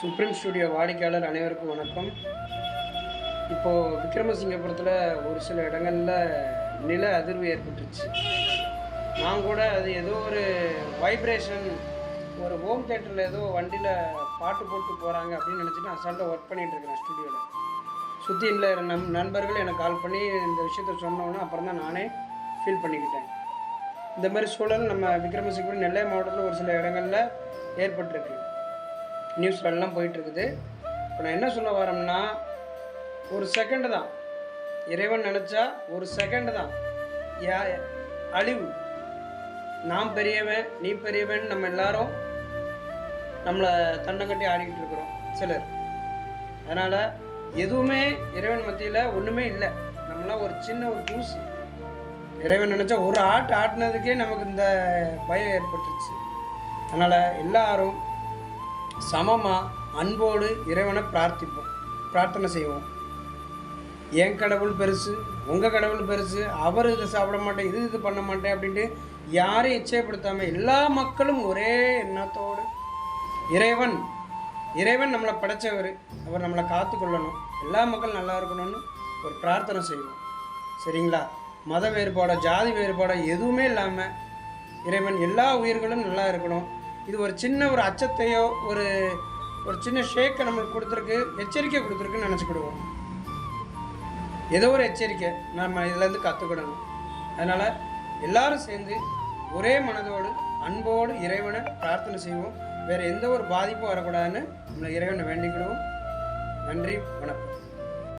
Supreme studio வாடிக்கையாளர் அனைவருக்கும் வணக்கம். இப்போது விக்ரமசிங்கபுரத்தில் ஒரு சில இடங்களில் நில அதிர்வு ஏற்பட்டுருச்சு. நான் கூட அது ஏதோ ஒரு வைப்ரேஷன், ஒரு ஹோம் தேட்டரில் ஏதோ வண்டியில் பாட்டு போட்டு போகிறாங்க அப்படின்னு நினச்சிட்டு அசால்ட்டாக ஒர்க் பண்ணிகிட்ருக்கிறேன் ஸ்டுடியோவில். சுற்றி இல்லை நண்பர்கள் எனக்கு கால் பண்ணி இந்த விஷயத்த சொன்னோன்னே அப்புறம் தான் நானே ஃபீல் பண்ணிக்கிட்டேன். இந்த மாதிரி சூழல் நம்ம விக்ரமசிங்கபுரம் நெல்லை மாவட்டத்தில் ஒரு சில இடங்களில் ஏற்பட்டிருக்கு. நியூஸ்லெல்லாம் போயிட்டுருக்குது. இப்போ நான் என்ன சொல்ல வரேன்னா, ஒரு செகண்டு தான், இறைவன் நினச்சா ஒரு செகண்டு தான் அழிவு. நான் பெரியவன், நீ பெரியவன், நம்ம எல்லாரும் நம்மளை தண்டங்கட்டி ஆடிக்கிட்டு இருக்கிறோம் சிலர். அதனால் எதுவுமே இறைவன் மத்தியில் ஒன்றுமே இல்லை. நம்மளாம் ஒரு சின்ன ஒரு தூசு. இறைவன் நினச்சா ஒரு ஆட்டினதுக்கே நமக்கு இந்த பயம் ஏற்பட்டுருச்சு. அதனால் எல்லாரும் சமமாக அன்போடு இறைவனை பிரார்த்தனை செய்வோம். என் கடவுள் பெருசு, உங்கள் கடவுள் பெருசு, அவர் இதை சாப்பிட மாட்டேன், இது பண்ண மாட்டேன் அப்படின்ட்டு யாரையும் இச்சைப்படுத்தாமல் எல்லா மக்களும் ஒரே எண்ணத்தோடு இறைவன் நம்மளை படைத்தவர், அவர் நம்மளை காத்துக்கொள்ளணும், எல்லா மக்களும் நல்லா இருக்கணும்னு ஒரு பிரார்த்தனை செய்வோம். சரிங்களா? மத வேறுபாடோ ஜாதி வேறுபாடோ எதுவுமே இல்லாமல் இறைவன் எல்லா உயிர்களும் நல்லா இருக்கணும். இது ஒரு சின்ன ஒரு அச்சத்தையோ ஒரு சின்ன ஷேக்கை நம்மளுக்கு கொடுத்துருக்கு, எச்சரிக்கை கொடுத்துருக்குன்னு நினச்சிக்கிடுவோம். ஏதோ ஒரு எச்சரிக்கை நம்ம இதுலேருந்து கற்றுக்கிடணும். அதனால் எல்லாரும் சேர்ந்து ஒரே மனதோடு அன்போடு இறைவனை பிரார்த்தனை செய்வோம். வேறு எந்த ஒரு பாதிப்பும் வரக்கூடாதுன்னு நம்மளை இறைவனை வேண்டிக்கிடுவோம். நன்றி, வணக்கம்.